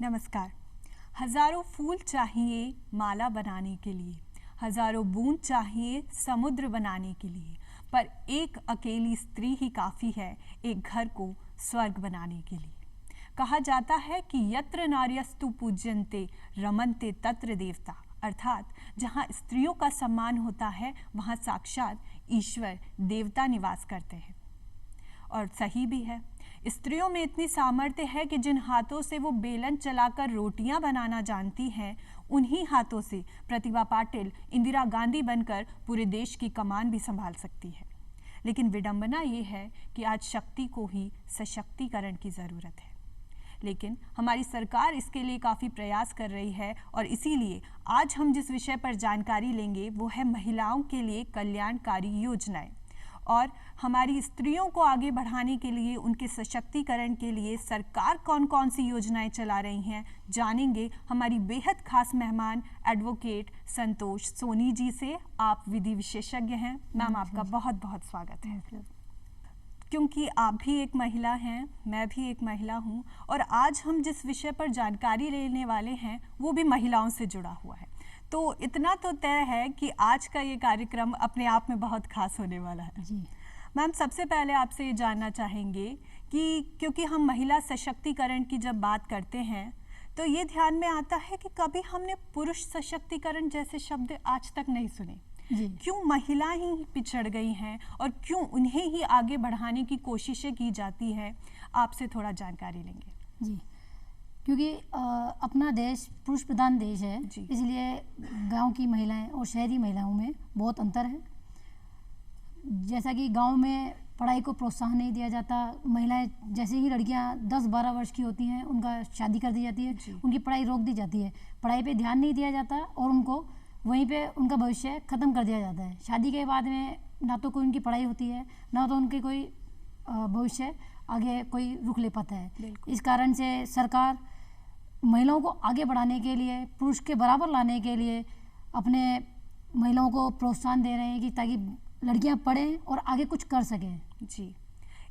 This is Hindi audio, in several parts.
नमस्कार। हजारों फूल चाहिए माला बनाने के लिए, हजारों बूंद चाहिए समुद्र बनाने के लिए, पर एक अकेली स्त्री ही काफ़ी है एक घर को स्वर्ग बनाने के लिए। कहा जाता है कि यत्र नार्यस्तु पूज्यन्ते रमन्ते तत्र देवता, अर्थात जहाँ स्त्रियों का सम्मान होता है वहाँ साक्षात ईश्वर देवता निवास करते हैं। और सही भी है। स्त्रियों में इतनी सामर्थ्य है कि जिन हाथों से वो बेलन चलाकर रोटियां बनाना जानती हैं, उन्हीं हाथों से प्रतिभा पाटिल इंदिरा गांधी बनकर पूरे देश की कमान भी संभाल सकती है। लेकिन विडंबना ये है कि आज शक्ति को ही सशक्तिकरण की ज़रूरत है। लेकिन हमारी सरकार इसके लिए काफ़ी प्रयास कर रही है और इसीलिए आज हम जिस विषय पर जानकारी लेंगे वो है महिलाओं के लिए कल्याणकारी योजनाएं। और हमारी स्त्रियों को आगे बढ़ाने के लिए, उनके सशक्तिकरण के लिए सरकार कौन कौन सी योजनाएं चला रही हैं, जानेंगे हमारी बेहद खास मेहमान एडवोकेट संतोष सोनी जी से। आप विधि विशेषज्ञ हैं मैम, आपका बहुत बहुत स्वागत है। क्योंकि आप भी एक महिला हैं, मैं भी एक महिला हूं, और आज हम जिस विषय पर जानकारी लेने वाले हैं वो भी महिलाओं से जुड़ा हुआ है। तो इतना तो तय है कि आज का ये कार्यक्रम अपने आप में बहुत खास होने वाला है। जी मैम, सबसे पहले आपसे ये जानना चाहेंगे कि क्योंकि हम महिला सशक्तिकरण की जब बात करते हैं तो ये ध्यान में आता है कि कभी हमने पुरुष सशक्तिकरण जैसे शब्द आज तक नहीं सुने। जी क्यों महिलाएं ही पिछड़ गई हैं और क्यों उन्हें ही आगे बढ़ाने की कोशिशें की जाती हैं, आपसे थोड़ा जानकारी लेंगे। जी क्योंकि अपना देश पुरुष प्रधान देश है, इसलिए गांव की महिलाएं और शहरी महिलाओं में बहुत अंतर है। जैसा कि गांव में पढ़ाई को प्रोत्साहन नहीं दिया जाता, महिलाएं जैसे ही लड़कियां 10-12 वर्ष की होती हैं उनका शादी कर दी जाती है, उनकी पढ़ाई रोक दी जाती है, पढ़ाई पे ध्यान नहीं दिया जाता और उनको वहीं पे उनका भविष्य ख़त्म कर दिया जाता है। शादी के बाद में ना तो कोई उनकी पढ़ाई होती है, ना तो उनके कोई भविष्य आगे कोई रुख ले पाता है। इस कारण से सरकार महिलाओं को आगे बढ़ाने के लिए, पुरुष के बराबर लाने के लिए अपने महिलाओं को प्रोत्साहन दे रहे हैं कि ताकि लड़कियां पढ़ें और आगे कुछ कर सकें। जी,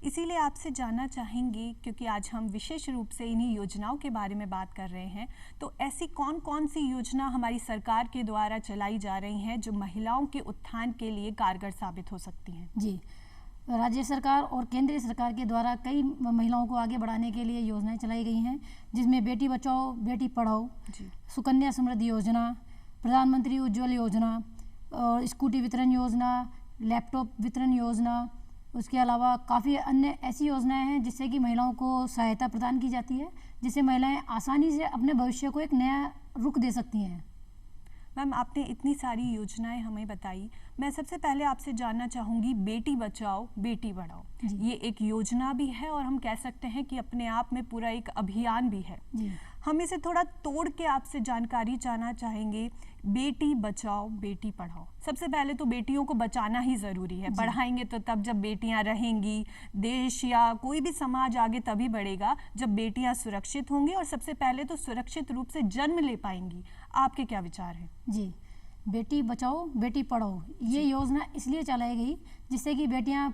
इसीलिए आपसे जानना चाहेंगी, क्योंकि आज हम विशेष रूप से इन्हीं योजनाओं के बारे में बात कर रहे हैं, तो ऐसी कौन कौन सी योजना हमारी सरकार के द्वारा चलाई जा रही हैं जो महिलाओं के उत्थान के लिए कारगर साबित हो सकती हैं? जी, राज्य सरकार और केंद्रीय सरकार के द्वारा कई महिलाओं को आगे बढ़ाने के लिए योजनाएं चलाई गई हैं, जिसमें बेटी बचाओ बेटी पढ़ाओ, सुकन्या समृद्धि योजना, प्रधानमंत्री उज्ज्वल योजना और स्कूटी वितरण योजना, लैपटॉप वितरण योजना, उसके अलावा काफ़ी अन्य ऐसी योजनाएं हैं जिससे कि महिलाओं को सहायता प्रदान की जाती है, जिससे महिलाएं आसानी से अपने भविष्य को एक नया रुख दे सकती हैं। मैम, आपने इतनी सारी योजनाएं हमें बताई, मैं सबसे पहले आपसे जानना चाहूँगी बेटी बचाओ बेटी पढ़ाओ, ये एक योजना भी है और हम कह सकते हैं कि अपने आप में पूरा एक अभियान भी है। हम इसे थोड़ा तोड़ के आपसे जानकारी जानना चाहेंगे। बेटी बचाओ बेटी पढ़ाओ, सबसे पहले तो बेटियों को बचाना ही ज़रूरी है। पढ़ाएंगे तो तब जब बेटियां रहेंगी, देश या कोई भी समाज आगे तभी बढ़ेगा जब बेटियां सुरक्षित होंगी और सबसे पहले तो सुरक्षित रूप से जन्म ले पाएंगी। आपके क्या विचार हैं? जी, बेटी बचाओ बेटी पढ़ाओ ये योजना इसलिए चलाई गई जिससे कि बेटियां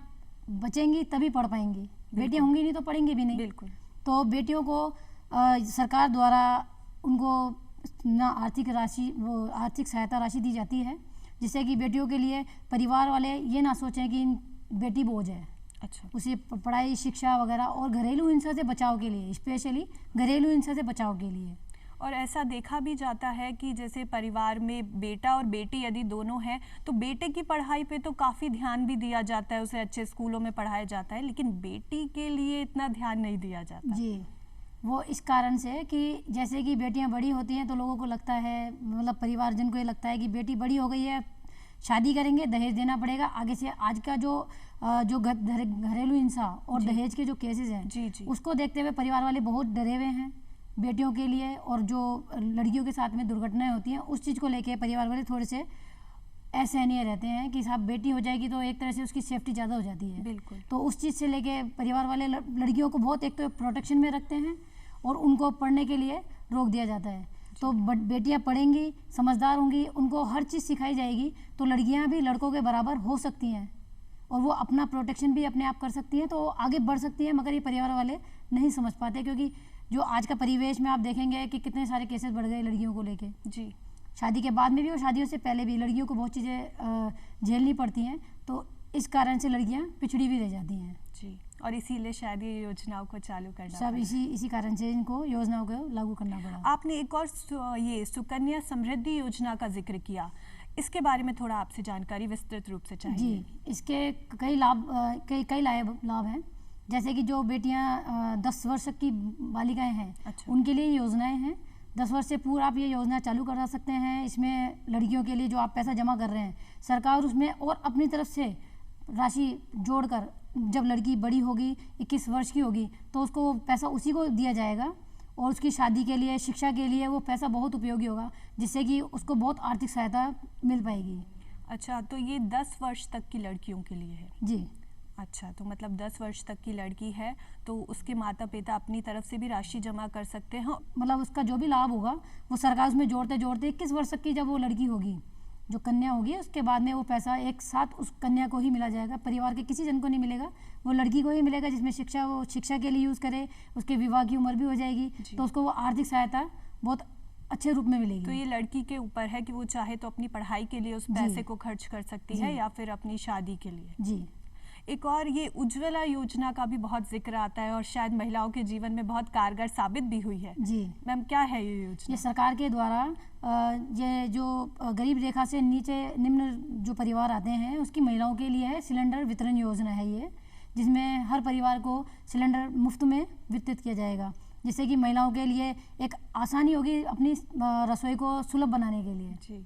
बचेंगी तभी पढ़ पाएंगी, बेटियां होंगी नहीं तो पढ़ेंगी भी नहीं। बिल्कुल। तो बेटियों को सरकार द्वारा उनको ना आर्थिक सहायता राशि दी जाती है, जिससे कि बेटियों के लिए परिवार वाले ये ना सोचें कि बेटी बोझ है। अच्छा। उसे पढ़ाई शिक्षा वगैरह और घरेलू हिंसा से बचाव के लिए, स्पेशली घरेलू हिंसा से बचाव के लिए। और ऐसा देखा भी जाता है कि जैसे परिवार में बेटा और बेटी यदि दोनों हैं तो बेटे की पढ़ाई पे तो काफ़ी ध्यान भी दिया जाता है, उसे अच्छे स्कूलों में पढ़ाया जाता है, लेकिन बेटी के लिए इतना ध्यान नहीं दिया जाता। जी, वो इस कारण से कि जैसे कि बेटियां बड़ी होती हैं तो लोगों को लगता है, मतलब परिवारजन को ये लगता है कि बेटी बड़ी हो गई है, शादी करेंगे दहेज देना पड़ेगा। आगे से आज का जो घरेलू हिंसा और दहेज के जो केसेस हैं उसको देखते हुए परिवार वाले बहुत डरे हुए हैं बेटियों के लिए, और जो लड़कियों के साथ में दुर्घटनाएं होती हैं उस चीज़ को लेके परिवार वाले थोड़े से असहनीय रहते हैं कि साहब बेटी हो जाएगी तो एक तरह से उसकी सेफ्टी ज़्यादा हो जाती है। बिल्कुल। तो उस चीज़ से लेके परिवार वाले लड़कियों को बहुत एक तो प्रोटेक्शन में रखते हैं और उनको पढ़ने के लिए रोक दिया जाता है। तो बेटियां पढ़ेंगी, समझदार होंगी, उनको हर चीज़ सिखाई जाएगी तो लड़कियां भी लड़कों के बराबर हो सकती हैं और वो अपना प्रोटेक्शन भी अपने आप कर सकती हैं, तो आगे बढ़ सकती हैं। मगर ये परिवार वाले नहीं समझ पाते, क्योंकि जो आज का परिवेश में आप देखेंगे कि कितने सारे केसेस बढ़ गए लड़कियों को लेके जी। शादी के बाद में भी और शादियों से पहले भी लड़कियों को बहुत चीज़ें झेलनी पड़ती हैं, तो इस कारण से लड़कियां पिछड़ी भी रह जाती हैं जी। और इसीलिए शायद ये योजनाओं को चालू करना सब इसी कारण से इनको योजनाओं को लागू करना पड़ा। आपने एक और ये सुकन्या समृद्धि योजना का जिक्र किया, इसके बारे में थोड़ा आपसे जानकारी विस्तृत रूप से चाहिए। जी, इसके कई लाभ हैं। जैसे कि जो बेटियां 10 वर्ष की बालिकाएं हैं, अच्छा। उनके लिए योजनाएं हैं। 10 वर्ष से पूर्व आप ये योजना चालू करा सकते हैं। इसमें लड़कियों के लिए जो आप पैसा जमा कर रहे हैं, सरकार उसमें और अपनी तरफ से राशि जोड़कर जब लड़की बड़ी होगी, 21 वर्ष की होगी, तो उसको पैसा उसी को दिया जाएगा और उसकी शादी के लिए, शिक्षा के लिए वो पैसा बहुत उपयोगी होगा, जिससे कि उसको बहुत आर्थिक सहायता मिल पाएगी। अच्छा, तो ये 10 वर्ष तक की लड़कियों के लिए है? जी। अच्छा, तो मतलब 10 वर्ष तक की लड़की है तो उसके माता पिता अपनी तरफ से भी राशि जमा कर सकते हैं। मतलब उसका जो भी लाभ होगा वो सरकार उसमें जोड़ते जोड़ते 21 वर्ष तक की जब वो लड़की होगी, जो कन्या होगी, उसके बाद में वो पैसा एक साथ उस कन्या को ही मिला जाएगा, परिवार के किसी जन को नहीं मिलेगा, वो लड़की को ही मिलेगा, जिसमें वो शिक्षा के लिए यूज़ करे, उसके विवाह की उम्र भी हो जाएगी, तो उसको वो आर्थिक सहायता बहुत अच्छे रूप में मिलेगी। तो ये लड़की के ऊपर है कि वो चाहे तो अपनी पढ़ाई के लिए उस पैसे को खर्च कर सकती है या फिर अपनी शादी के लिए। जी। एक और ये उज्ज्वला योजना का भी बहुत जिक्र आता है और शायद महिलाओं के जीवन में बहुत कारगर साबित भी हुई है। जी मैम, क्या है ये योजना? ये सरकार के द्वारा ये जो गरीब रेखा से नीचे निम्न जो परिवार आते हैं उसकी महिलाओं के लिए है सिलेंडर वितरण योजना है ये, जिसमें हर परिवार को सिलेंडर मुफ्त में वितरित किया जाएगा, जिससे कि महिलाओं के लिए एक आसानी होगी अपनी रसोई को सुलभ बनाने के लिए। जी,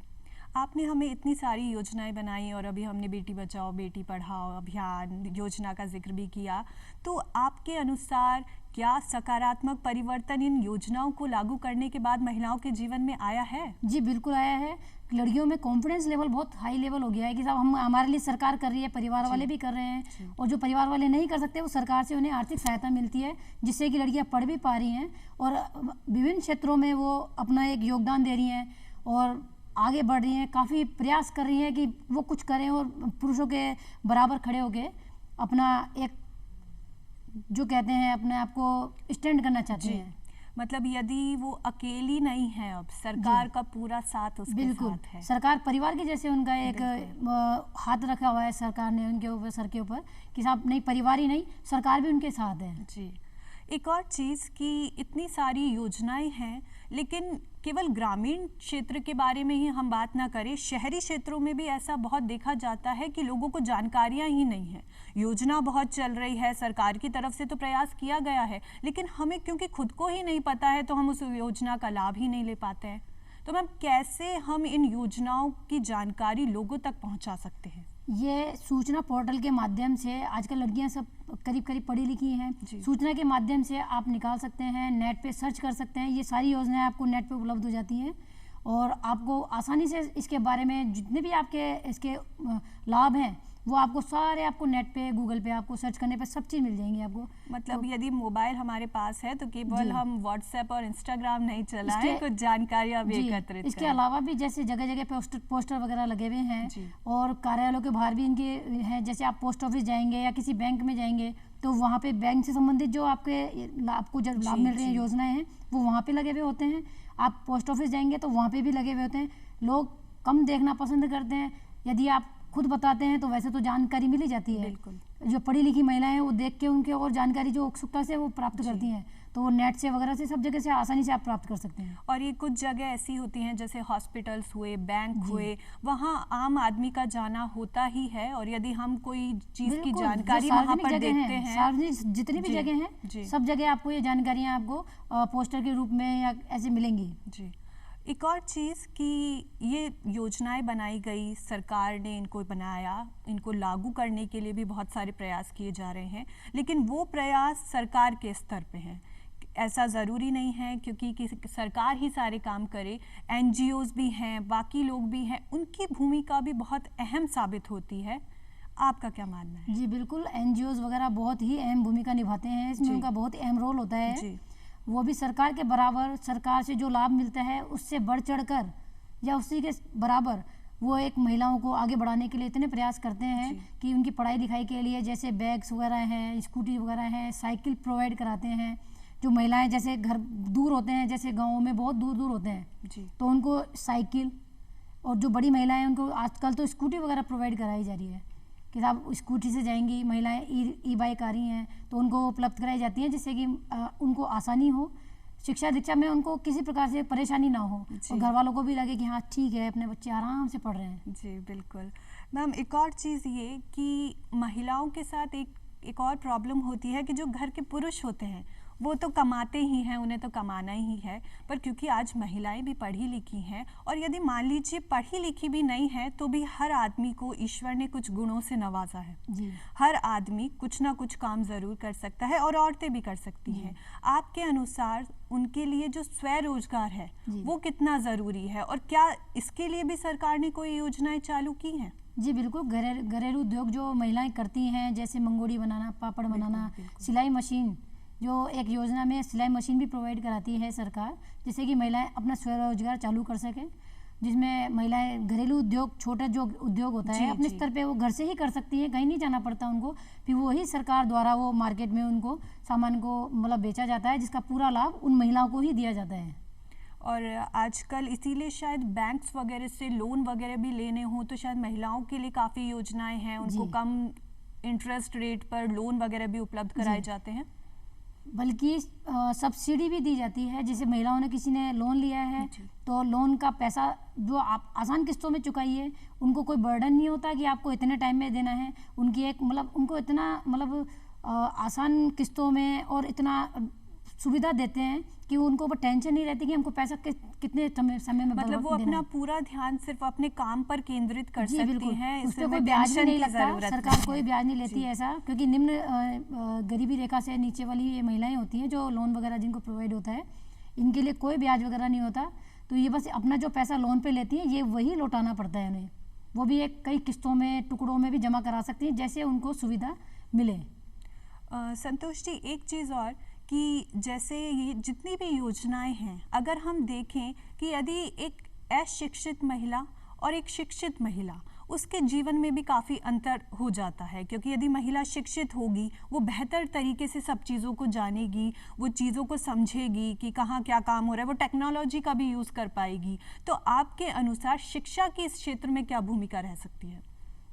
आपने हमें इतनी सारी योजनाएं बनाई और अभी हमने बेटी बचाओ बेटी पढ़ाओ अभियान योजना का जिक्र भी किया, तो आपके अनुसार क्या सकारात्मक परिवर्तन इन योजनाओं को लागू करने के बाद महिलाओं के जीवन में आया है? जी बिल्कुल आया है। लड़कियों में कॉन्फिडेंस लेवल बहुत हाई लेवल हो गया है कि साहब हम हमारे लिए सरकार कर रही है, परिवार वाले भी कर रहे हैं, और जो परिवार वाले नहीं कर सकते वो सरकार से उन्हें आर्थिक सहायता मिलती है, जिससे कि लड़कियां पढ़ भी पा रही हैं और विभिन्न क्षेत्रों में वो अपना एक योगदान दे रही हैं और आगे बढ़ रही हैं, काफ़ी प्रयास कर रही हैं कि वो कुछ करें और पुरुषों के बराबर खड़े होके अपना एक जो कहते हैं अपने आप को स्टैंड करना चाहती हैं। मतलब यदि वो अकेली नहीं है, अब सरकार का पूरा साथ उसके साथ है। सरकार परिवार के जैसे उनका एक हाथ रखा हुआ है सरकार ने उनके ऊपर, सर के ऊपर, कि साहब नहीं परिवार ही नहीं सरकार भी उनके साथ है। जी, एक और चीज़ कि इतनी सारी योजनाएं हैं लेकिन केवल ग्रामीण क्षेत्र के बारे में ही हम बात ना करें, शहरी क्षेत्रों में भी ऐसा बहुत देखा जाता है कि लोगों को जानकारियां ही नहीं है। योजना बहुत चल रही है, सरकार की तरफ से तो प्रयास किया गया है, लेकिन हमें क्योंकि खुद को ही नहीं पता है तो हम उस योजना का लाभ ही नहीं ले पाते हैं। तो मैम, कैसे हम इन योजनाओं की जानकारी लोगों तक पहुंचा सकते हैं? ये सूचना पोर्टल के माध्यम से आजकल लड़कियां सब करीब करीब पढ़ी लिखी हैं, सूचना के माध्यम से आप निकाल सकते हैं, नेट पे सर्च कर सकते हैं, ये सारी योजनाएं आपको नेट पे उपलब्ध हो जाती हैं और आपको आसानी से इसके बारे में जितने भी आपके इसके लाभ हैं वो आपको सारे आपको नेट पे गूगल पे आपको सर्च करने पे सब चीज़ मिल जाएंगी आपको। मतलब यदि मोबाइल हमारे पास है तो केवल हम व्हाट्सएप और इंस्टाग्राम नहीं चलाएं, कुछ जानकारियां भी एकत्रित इसके अलावा भी जैसे जगह जगह पोस्टर वगैरह लगे हुए हैं और कार्यालयों के बाहर भी इनके हैं, जैसे आप पोस्ट ऑफिस जाएंगे या किसी बैंक में जाएंगे तो वहाँ पे बैंक से संबंधित जो आपको जो लाभ मिल रहे हैं योजनाएं हैं वो वहाँ पे लगे हुए होते हैं। आप पोस्ट ऑफिस जाएंगे तो वहाँ पे भी लगे हुए होते हैं। लोग कम देखना पसंद करते हैं, यदि आप खुद बताते हैं तो वैसे तो जानकारी मिल ही जाती है। बिल्कुल। जो पढ़ी लिखी महिलाएं हैं वो देख के उनके और जानकारी जो उत्सुकता से वो प्राप्त करती हैं, तो वो नेट से वगैरह से सब जगह से आसानी से आप प्राप्त कर सकते हैं। और ये कुछ जगह ऐसी होती हैं जैसे हॉस्पिटल्स हुए, बैंक हुए, वहाँ आम आदमी का जाना होता ही है और यदि हम कोई चीज़ की जानकारी वहाँ पर देखते हैं, सार्वजनिक जितनी भी जगह हैं सब जगह आपको ये जानकारियाँ आपको पोस्टर के रूप में या ऐसे मिलेंगी। जी, एक और चीज़ कि ये योजनाएं बनाई गई, सरकार ने इनको बनाया, इनको लागू करने के लिए भी बहुत सारे प्रयास किए जा रहे हैं, लेकिन वो प्रयास सरकार के स्तर पे हैं। ऐसा ज़रूरी नहीं है क्योंकि सरकार ही सारे काम करे, NGOs भी हैं, बाकी लोग भी हैं, उनकी भूमिका भी बहुत अहम साबित होती है। आपका क्या मानना है? जी बिल्कुल, NGOs वगैरह बहुत ही अहम भूमिका निभाते हैं, इसमें उनका बहुत अहम रोल होता है। वो भी सरकार के बराबर, सरकार से जो लाभ मिलता है उससे बढ़ चढ़ कर या उसी के बराबर वो एक महिलाओं को आगे बढ़ाने के लिए इतने प्रयास करते हैं कि उनकी पढ़ाई लिखाई के लिए जैसे बैग्स वगैरह हैं, स्कूटी वगैरह हैं, साइकिल प्रोवाइड कराते हैं, जो महिलाएं जैसे घर दूर होते हैं, जैसे गाँव में बहुत दूर दूर होते हैं जी। तो उनको साइकिल, और जो बड़ी महिलाएं उनको आजकल तो स्कूटी वगैरह प्रोवाइड कराई जा रही है कि आप स्कूटी से जाएंगी, महिलाएं ई बाइक आ रही हैं तो उनको उपलब्ध कराई जाती हैं, जिससे कि उनको आसानी हो, शिक्षा दीक्षा में उनको किसी प्रकार से परेशानी ना हो और घर वालों को भी लगे कि हाँ ठीक है, अपने बच्चे आराम से पढ़ रहे हैं। जी बिल्कुल मैम। एक और चीज़ ये कि महिलाओं के साथ एक और प्रॉब्लम होती है कि जो घर के पुरुष होते हैं वो तो कमाते ही हैं, उन्हें तो कमाना ही है, पर क्योंकि आज महिलाएं भी पढ़ी लिखी हैं और यदि मान लीजिए पढ़ी लिखी भी नहीं है तो भी हर आदमी को ईश्वर ने कुछ गुणों से नवाजा है जी। हर आदमी कुछ ना कुछ काम ज़रूर कर सकता है और औरतें भी कर सकती हैं। आपके अनुसार उनके लिए जो स्वरोजगार है वो कितना ज़रूरी है और क्या इसके लिए भी सरकार ने कोई योजनाएं चालू की हैं? जी बिल्कुल, घरेलू उद्योग जो महिलाएं करती हैं, जैसे मंगोड़ी बनाना, पापड़ बनाना, सिलाई मशीन, जो एक योजना में सिलाई मशीन भी प्रोवाइड कराती है सरकार, जिससे कि महिलाएं अपना स्वरोजगार चालू कर सकें, जिसमें महिलाएं घरेलू उद्योग, छोटा जो उद्योग होता है अपने स्तर पे वो घर से ही कर सकती हैं, कहीं नहीं जाना पड़ता उनको, फिर वही सरकार द्वारा वो मार्केट में उनको सामान को मतलब बेचा जाता है, जिसका पूरा लाभ उन महिलाओं को ही दिया जाता है। और आजकल इसीलिए शायद बैंक्स वगैरह से लोन वगैरह भी लेने हो तो शायद महिलाओं के लिए काफ़ी योजनाएं हैं, उनको कम इंटरेस्ट रेट पर लोन वगैरह भी उपलब्ध कराए जाते हैं, बल्कि सब्सिडी भी दी जाती है। जैसे महिलाओं ने किसी ने लोन लिया है तो लोन का पैसा जो आप आसान किस्तों में चुकाइए, उनको कोई बर्डन नहीं होता कि आपको इतने टाइम में देना है, उनकी एक मतलब उनको इतना मतलब आसान किस्तों में और इतना सुविधा देते हैं कि उनको ऊपर टेंशन नहीं रहती कि हमको पैसा कितने समय में मतलब वो अपना पूरा ध्यान सिर्फ अपने काम पर केंद्रित कर सकती हैं, उस पर कोई ब्याज भी नहीं लगता, सरकार कोई ब्याज नहीं लेती है ऐसा, क्योंकि निम्न गरीबी रेखा से नीचे वाली ये महिलाएं होती हैं जो लोन वगैरह जिनको प्रोवाइड होता है, इनके लिए कोई ब्याज वगैरह नहीं होता, तो ये बस अपना जो पैसा लोन पे लेती हैं ये वही लौटाना पड़ता है उन्हें, वो भी एक कई किस्तों में टुकड़ों में भी जमा करा सकती हैं जैसे उनको सुविधा मिले। संतोष जी, एक चीज़ और कि जैसे ये जितनी भी योजनाएं हैं, अगर हम देखें कि यदि एक अशिक्षित महिला और एक शिक्षित महिला, उसके जीवन में भी काफ़ी अंतर हो जाता है, क्योंकि यदि महिला शिक्षित होगी वो बेहतर तरीके से सब चीज़ों को जानेगी, वो चीज़ों को समझेगी कि कहाँ क्या काम हो रहा है, वो टेक्नोलॉजी का भी यूज़ कर पाएगी। तो आपके अनुसार शिक्षा की इस क्षेत्र में क्या भूमिका रह सकती है?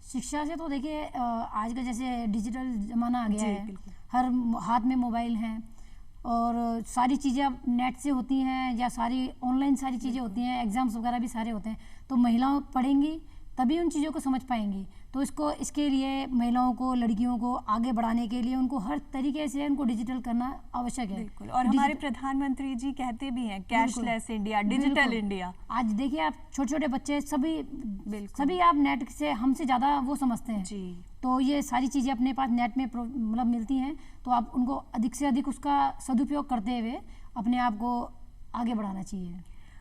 शिक्षा से तो देखिए आज का जैसे डिजिटल ज़माना आ गया है, हर हाथ में मोबाइल हैं और सारी चीज़ें अब नेट से होती हैं या सारी ऑनलाइन सारी चीज़ें होती हैं, एग्ज़ाम्स वगैरह भी सारे होते हैं, तो महिलाओं पढ़ेंगी तभी उन चीज़ों को समझ पाएंगी। तो इसके लिए महिलाओं को, लड़कियों को आगे बढ़ाने के लिए उनको हर तरीके से उनको डिजिटल करना आवश्यक है। बिल्कुल, और हमारे प्रधानमंत्री जी कहते भी हैं कैशलेस इंडिया, डिजिटल इंडिया। आज देखिए आप छोटे छोटे बच्चे सभी आप नेट से हमसे ज़्यादा वो समझते हैं जी। तो ये सारी चीज़ें अपने पास नेट में मतलब मिलती हैं, तो आप उनको अधिक से अधिक उसका सदुपयोग करते हुए अपने आप को आगे बढ़ाना चाहिए।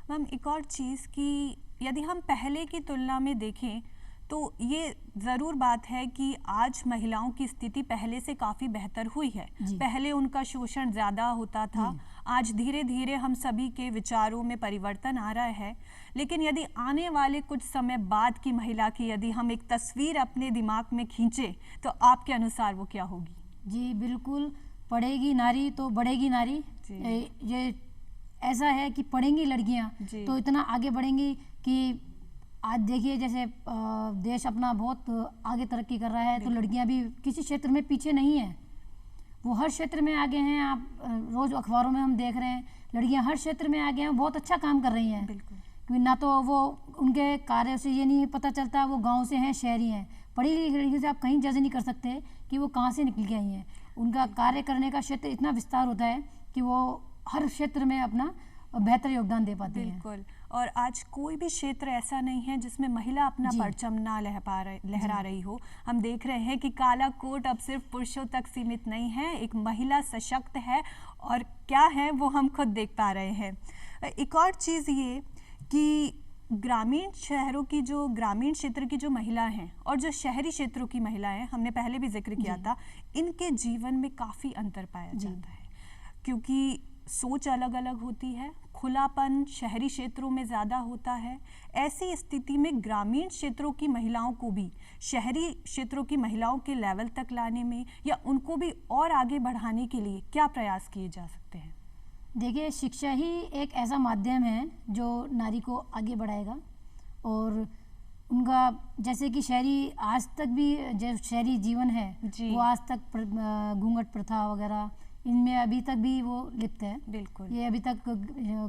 मैम, एक और चीज़ कि यदि हम पहले की तुलना में देखें तो ये ज़रूर बात है कि आज महिलाओं की स्थिति पहले से काफ़ी बेहतर हुई है। पहले उनका शोषण ज़्यादा होता था, आज धीरे धीरे हम सभी के विचारों में परिवर्तन आ रहा है। लेकिन यदि आने वाले कुछ समय बाद की महिला की यदि हम एक तस्वीर अपने दिमाग में खींचे तो आपके अनुसार वो क्या होगी? जी बिल्कुल, पढ़ेगी नारी तो बढ़ेगी नारी। ये ऐसा है कि पढ़ेंगी लड़कियां तो इतना आगे बढ़ेंगी कि आज देखिए जैसे देश अपना बहुत आगे तरक्की कर रहा है, तो लड़कियां भी किसी क्षेत्र में पीछे नहीं है, वो हर क्षेत्र में आगे हैं। आप रोज़ अखबारों में हम देख रहे हैं लड़कियां हर क्षेत्र में आगे हैं, बहुत अच्छा काम कर रही हैं। क्योंकि ना तो वो उनके कार्य से ये नहीं पता चलता वो गाँव से हैं शहरी हैं, पढ़ी लिखी लड़कियों से आप कहीं जज नहीं कर सकते कि वो कहाँ से निकल के आई हैं। उनका कार्य करने का क्षेत्र इतना विस्तार होता है कि वो हर क्षेत्र में अपना बेहतर योगदान दे पाती है। बिल्कुल, और आज कोई भी क्षेत्र ऐसा नहीं है जिसमें महिला अपना परचम ना लहरा रही हो। हम देख रहे हैं कि काला कोट अब सिर्फ पुरुषों तक सीमित नहीं है, एक महिला सशक्त है और क्या है वो हम खुद देख पा रहे हैं। एक और चीज़ ये कि ग्रामीण क्षेत्र की जो महिलाएं हैं और जो शहरी क्षेत्रों की महिलाएं, हमने पहले भी जिक्र किया था, इनके जीवन में काफ़ी अंतर पाया जाता है, क्योंकि सोच अलग अलग होती है, खुलापन शहरी क्षेत्रों में ज़्यादा होता है। ऐसी स्थिति में ग्रामीण क्षेत्रों की महिलाओं को भी शहरी क्षेत्रों की महिलाओं के लेवल तक लाने में या उनको भी और आगे बढ़ाने के लिए क्या प्रयास किए जा सकते हैं? देखिए, शिक्षा ही एक ऐसा माध्यम है जो नारी को आगे बढ़ाएगा। और उनका जैसे कि शहरी आज तक भी जो शहरी जीवन है वो आज तक घूंघट प्रथा वगैरह इनमें अभी तक भी वो लिप्त है। बिल्कुल, ये अभी तक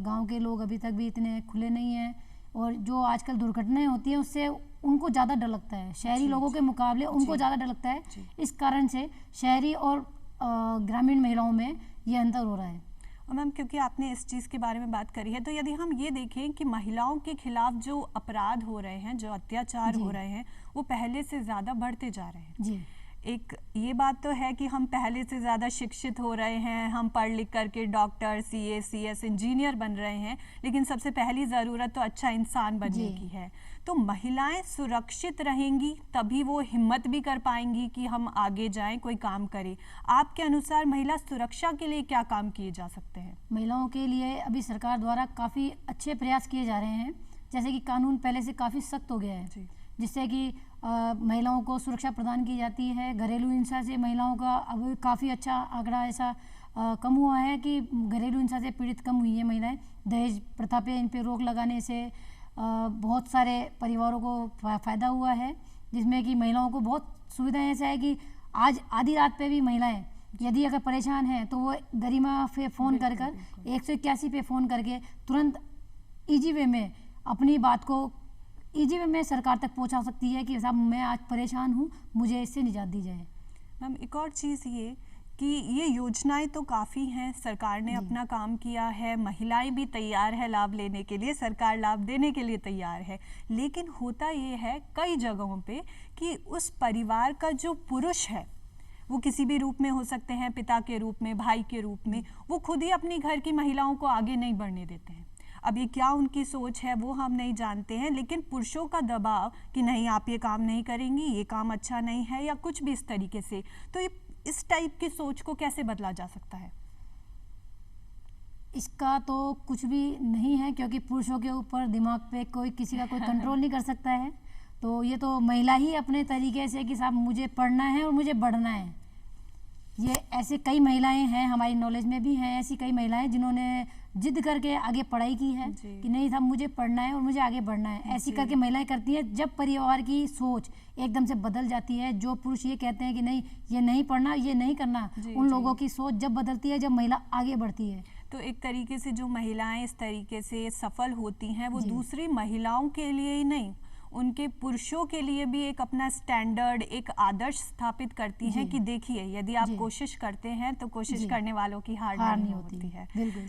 गांव के लोग अभी तक भी इतने खुले नहीं हैं। और जो आजकल दुर्घटनाएं होती हैं उससे उनको ज़्यादा डर लगता है, शहरी लोगों के मुकाबले उनको ज़्यादा डर लगता है। इस कारण से शहरी और ग्रामीण महिलाओं में ये अंतर हो रहा है। और मैम, क्योंकि आपने इस चीज़ के बारे में बात करी है, तो यदि हम ये देखें कि महिलाओं के खिलाफ जो अपराध हो रहे हैं, जो अत्याचार हो रहे हैं, वो पहले से ज़्यादा बढ़ते जा रहे हैं। जी, एक ये बात तो है कि हम पहले से ज़्यादा शिक्षित हो रहे हैं, हम पढ़ लिख करके डॉक्टर, सीए, सीएस, इंजीनियर बन रहे हैं, लेकिन सबसे पहली ज़रूरत तो अच्छा इंसान बनने की है। तो महिलाएं सुरक्षित रहेंगी तभी वो हिम्मत भी कर पाएंगी कि हम आगे जाएं, कोई काम करें। आपके अनुसार महिला सुरक्षा के लिए क्या काम किए जा सकते हैं? महिलाओं के लिए अभी सरकार द्वारा काफ़ी अच्छे प्रयास किए जा रहे हैं। जैसे कि कानून पहले से काफ़ी सख्त हो गया है, जिससे कि महिलाओं को सुरक्षा प्रदान की जाती है। घरेलू हिंसा से महिलाओं का अब काफ़ी अच्छा आंकड़ा ऐसा कम हुआ है कि घरेलू हिंसा से पीड़ित कम हुई है महिलाएं। दहेज प्रथा पे इन पे रोक लगाने से बहुत सारे परिवारों को फ़ायदा हुआ है, जिसमें कि महिलाओं को बहुत सुविधाएं ऐसा है कि आज आधी रात पे भी महिलाएं यदि अगर परेशान हैं तो वो गरिमा पे फ़ोन कर 181 पे फ़ोन करके तुरंत ईजी वे में अपनी बात को ईजी वे में सरकार तक पहुंचा सकती है कि साहब मैं आज परेशान हूं, मुझे इससे निजात दी जाए। मैम, एक और चीज़ ये कि ये योजनाएं तो काफ़ी हैं, सरकार ने अपना काम किया है, महिलाएं भी तैयार है लाभ लेने के लिए, सरकार लाभ देने के लिए तैयार है। लेकिन होता ये है कई जगहों पे कि उस परिवार का जो पुरुष है, वो किसी भी रूप में हो सकते हैं, पिता के रूप में, भाई के रूप में, वो खुद ही अपनी घर की महिलाओं को आगे नहीं बढ़ने देते हैं। अब ये क्या उनकी सोच है वो हम नहीं जानते हैं, लेकिन पुरुषों का दबाव कि नहीं आप ये काम नहीं करेंगी, ये काम अच्छा नहीं है, या कुछ भी इस तरीके से, तो ये इस टाइप की सोच को कैसे बदला जा सकता है? इसका तो कुछ भी नहीं है, क्योंकि पुरुषों के ऊपर दिमाग पे कोई किसी का कोई कंट्रोल नहीं कर सकता है। तो ये तो महिला ही अपने तरीके से कि साहब मुझे पढ़ना है और मुझे बढ़ना है। ये ऐसे कई महिलाएं हैं, हमारी नॉलेज में भी हैं ऐसी कई महिलाएं जिन्होंने जिद करके आगे पढ़ाई की है कि नहीं साहब मुझे पढ़ना है और मुझे आगे बढ़ना है। ऐसी करके महिलाएं करती हैं। जब परिवार की सोच एकदम से बदल जाती है, जो पुरुष ये कहते हैं कि नहीं ये नहीं पढ़ना, ये नहीं करना, उन लोगों की सोच जब बदलती है, जब महिला आगे बढ़ती है, तो एक तरीके से जो महिलाएं इस तरीके से सफल होती हैं वो दूसरी महिलाओं के लिए ही नहीं, उनके पुरुषों के लिए भी एक अपना स्टैंडर्ड, एक आदर्श स्थापित करती हैं कि देखिए यदि आप कोशिश करते हैं तो कोशिश करने वालों की हार नहीं होती है।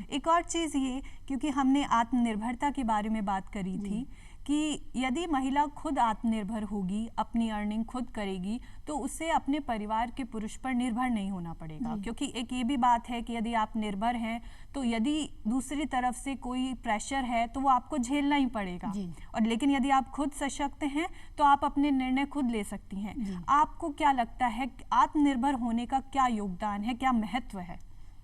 एक और चीज़ ये, क्योंकि हमने आत्मनिर्भरता के बारे में बात करी थी कि यदि महिला खुद आत्मनिर्भर होगी, अपनी अर्निंग खुद करेगी, तो उसे अपने परिवार के पुरुष पर निर्भर नहीं होना पड़ेगा। क्योंकि एक ये भी बात है कि यदि आप निर्भर हैं तो यदि दूसरी तरफ से कोई प्रेशर है तो वो आपको झेलना ही पड़ेगा। और लेकिन यदि आप खुद सशक्त हैं तो आप अपने निर्णय खुद ले सकती हैं। आपको क्या लगता है आत्मनिर्भर होने का क्या योगदान है, क्या महत्व है?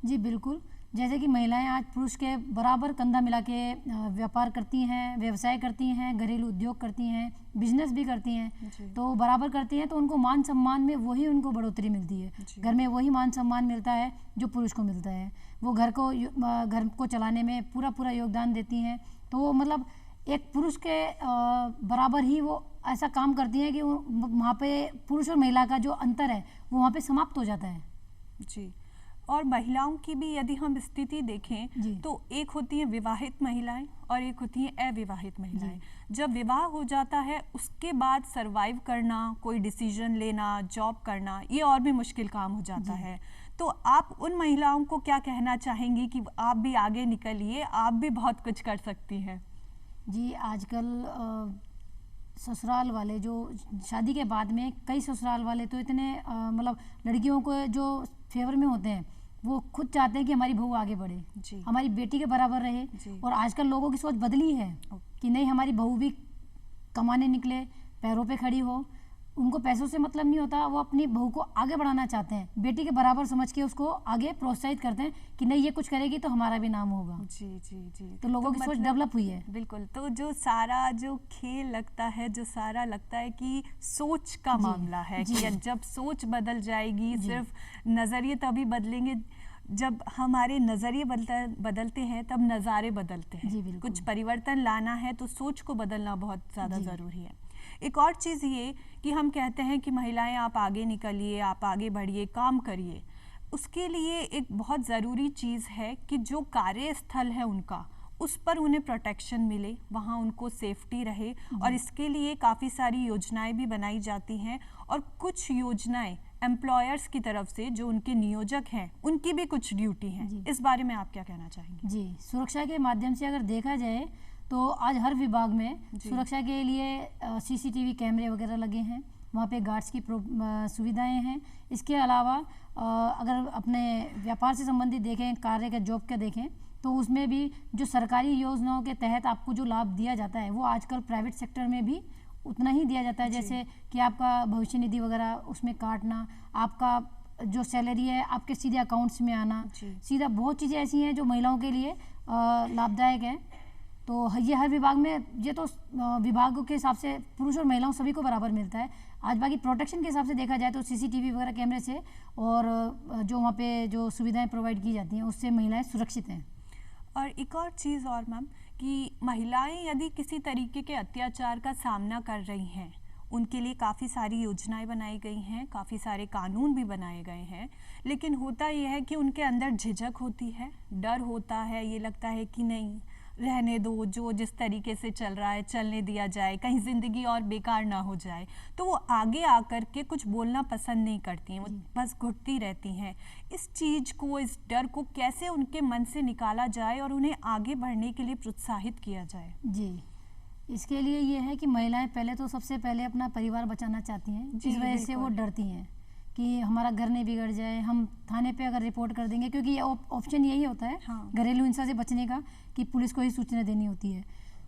जी बिल्कुल, जैसे कि महिलाएं आज पुरुष के बराबर कंधा मिला के व्यापार करती हैं, व्यवसाय करती हैं, घरेलू उद्योग करती हैं, बिजनेस भी करती हैं, तो बराबर करती हैं तो उनको मान सम्मान में वही उनको बढ़ोतरी मिलती है। घर में वही मान सम्मान मिलता है जो पुरुष को मिलता है। वो घर को चलाने में पूरा योगदान देती हैं। तो वो मतलब एक पुरुष के बराबर ही वो ऐसा काम करती हैं कि वहाँ पे पुरुष और महिला का जो अंतर है वो वहाँ पे समाप्त हो जाता है। जी, और महिलाओं की भी यदि हम स्थिति देखें तो एक होती हैं विवाहित महिलाएं और एक होती हैं अविवाहित महिलाएं। जब विवाह हो जाता है उसके बाद सरवाइव करना, कोई डिसीजन लेना, जॉब करना, ये और भी मुश्किल काम हो जाता है। तो आप उन महिलाओं को क्या कहना चाहेंगी कि आप भी आगे निकलिए, आप भी बहुत कुछ कर सकती हैं? जी, आजकल ससुराल वाले जो शादी के बाद में कई ससुराल वाले तो इतने मतलब लड़कियों को जो फेवर में होते हैं वो खुद चाहते हैं कि हमारी बहू आगे बढ़े, हमारी बेटी के बराबर रहे। और आजकल लोगों की सोच बदली है कि नहीं हमारी बहू भी कमाने निकले, पैरों पे खड़ी हो, उनको पैसों से मतलब नहीं होता, वो अपनी बहू को आगे बढ़ाना चाहते हैं, बेटी के बराबर समझ के उसको आगे प्रोत्साहित करते हैं कि नहीं ये कुछ करेगी तो हमारा भी नाम होगा। जी जी जी। तो लोगों की सोच डेवलप हुई है। बिल्कुल। तो जो सारा जो खेल लगता है, जो सारा लगता है कि सोच का मामला है कि जब सोच बदल जाएगी, सिर्फ नज़रिए तभी बदलेंगे जब हमारे नज़रिए बदलते हैं, तब नज़ारे बदलते हैं। कुछ परिवर्तन लाना है तो सोच को बदलना बहुत ज़्यादा ज़रूरी है। एक और चीज़ ये कि हम कहते हैं कि महिलाएं आप आगे निकलिए, आप आगे बढ़िए, काम करिए। उसके लिए एक बहुत ज़रूरी चीज़ है कि जो कार्यस्थल है उनका, उस पर उन्हें प्रोटेक्शन मिले, वहाँ उनको सेफ्टी रहे। और इसके लिए काफ़ी सारी योजनाएं भी बनाई जाती हैं, और कुछ योजनाएं एम्प्लॉयर्स की तरफ से जो उनके नियोजक हैं उनकी भी कुछ ड्यूटी है। इस बारे में आप क्या कहना चाहेंगे? जी, सुरक्षा के माध्यम से अगर देखा जाए तो आज हर विभाग में सुरक्षा के लिए CCTV कैमरे वगैरह लगे हैं, वहाँ पे गार्ड्स की सुविधाएं हैं। इसके अलावा अगर अपने व्यापार से संबंधित देखें, कार्य का जॉब का देखें, तो उसमें भी जो सरकारी योजनाओं के तहत आपको जो लाभ दिया जाता है वो आजकल प्राइवेट सेक्टर में भी उतना ही दिया जाता है। जैसे कि आपका भविष्य निधि वगैरह उसमें काटना, आपका जो सैलरी है आपके सीधे अकाउंट्स में आना, सीधा बहुत चीज़ें ऐसी हैं जो महिलाओं के लिए लाभदायक है। तो ये हर विभाग में, ये तो विभागों के हिसाब से पुरुष और महिलाओं सभी को बराबर मिलता है। आज बाकी प्रोटेक्शन के हिसाब से देखा जाए तो CCTV वगैरह कैमरे से और जो वहाँ पे जो सुविधाएं प्रोवाइड की जाती हैं उससे महिलाएं सुरक्षित हैं। और एक और चीज़ और मैम कि महिलाएं यदि किसी तरीके के अत्याचार का सामना कर रही हैं, उनके लिए काफ़ी सारी योजनाएं बनाई गई हैं, काफ़ी सारे कानून भी बनाए गए हैं, लेकिन होता यह है कि उनके अंदर झिझक होती है, डर होता है, ये लगता है कि नहीं रहने दो, जो जिस तरीके से चल रहा है चलने दिया जाए, कहीं ज़िंदगी और बेकार ना हो जाए। तो वो आगे आकर के कुछ बोलना पसंद नहीं करती हैं, वो बस घुटती रहती हैं। इस चीज़ को, इस डर को कैसे उनके मन से निकाला जाए और उन्हें आगे बढ़ने के लिए प्रोत्साहित किया जाए? जी, इसके लिए ये है कि महिलाएं पहले तो सबसे पहले अपना परिवार बचाना चाहती हैं, इस वजह से वो डरती हैं कि हमारा घर नहीं बिगड़ जाए, हम थाने पे अगर रिपोर्ट कर देंगे, क्योंकि ऑप्शन यही होता है घरेलू हिंसा से बचने का कि पुलिस को ही सूचना देनी होती है।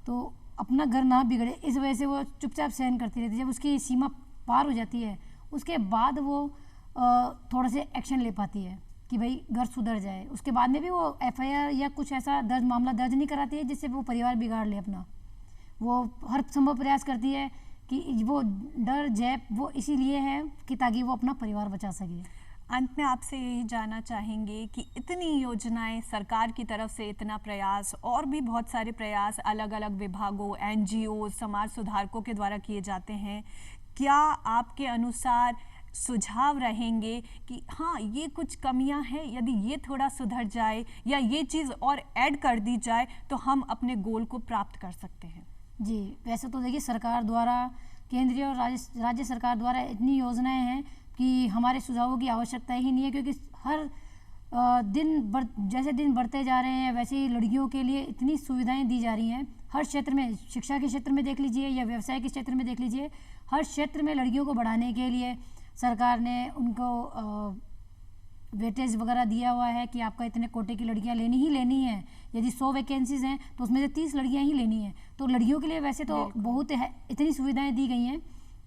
तो अपना घर ना बिगड़े, इस वजह से वो चुपचाप सहन करती रहती है। जब उसकी सीमा पार हो जाती है उसके बाद वो थोड़ा से एक्शन ले पाती है कि भाई घर सुधर जाए। उसके बाद में भी वो FIR या कुछ ऐसा मामला दर्ज नहीं कराती है जिससे वो परिवार बिगाड़ ले अपना। वो हर संभव प्रयास करती है कि वो डर जैप वो इसीलिए है कि ताकि वो अपना परिवार बचा सके। अंत में आपसे यही जानना चाहेंगे कि इतनी योजनाएं सरकार की तरफ से, इतना प्रयास और भी बहुत सारे प्रयास अलग अलग विभागों, NGO, समाज सुधारकों के द्वारा किए जाते हैं, क्या आपके अनुसार सुझाव रहेंगे कि हाँ ये कुछ कमियां हैं, यदि ये थोड़ा सुधर जाए या ये चीज़ और ऐड कर दी जाए तो हम अपने गोल को प्राप्त कर सकते हैं? जी, वैसे तो देखिए सरकार द्वारा, केंद्रीय और राज्य सरकार द्वारा इतनी योजनाएं हैं कि हमारे सुझावों की आवश्यकता ही नहीं है, क्योंकि हर जैसे दिन बढ़ते जा रहे हैं वैसे ही लड़कियों के लिए इतनी सुविधाएं दी जा रही हैं। हर क्षेत्र में, शिक्षा के क्षेत्र में देख लीजिए या व्यवसाय के क्षेत्र में देख लीजिए, हर क्षेत्र में लड़कियों को बढ़ाने के लिए सरकार ने उनको वेटेज वगैरह दिया हुआ है कि आपका इतने कोटे की लड़कियां लेनी ही लेनी है। यदि 100 वैकेंसीज हैं तो उसमें से 30 लड़कियां ही लेनी है। तो लड़कियों के लिए वैसे तो बहुत है, इतनी सुविधाएं दी गई हैं,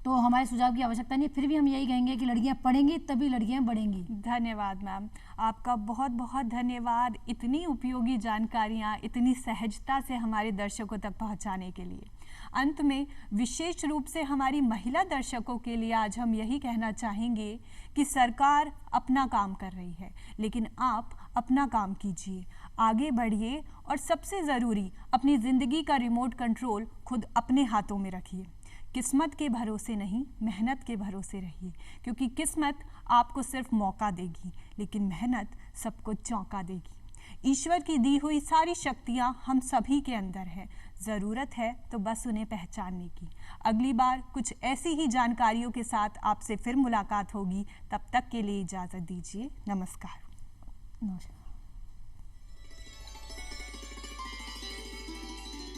तो हमारे सुझाव की आवश्यकता नहीं। फिर भी हम यही कहेंगे कि लड़कियां पढ़ेंगी तभी लड़कियां बढ़ेंगी। धन्यवाद मैम, आपका बहुत बहुत धन्यवाद इतनी उपयोगी जानकारियाँ इतनी सहजता से हमारे दर्शकों तक पहुँचाने के लिए। अंत में विशेष रूप से हमारी महिला दर्शकों के लिए आज हम यही कहना चाहेंगे कि सरकार अपना काम कर रही है, लेकिन आप अपना काम कीजिए, आगे बढ़िए और सबसे ज़रूरी अपनी ज़िंदगी का रिमोट कंट्रोल खुद अपने हाथों में रखिए। किस्मत के भरोसे नहीं, मेहनत के भरोसे रहिए, क्योंकि किस्मत आपको सिर्फ मौका देगी लेकिन मेहनत सबको चौंका देगी। ईश्वर की दी हुई सारी शक्तियाँ हम सभी के अंदर है, ज़रूरत है तो बस उन्हें पहचानने की। अगली बार कुछ ऐसी ही जानकारियों के साथ आपसे फिर मुलाकात होगी, तब तक के लिए इजाज़त दीजिए। नमस्कार। नमस्कार।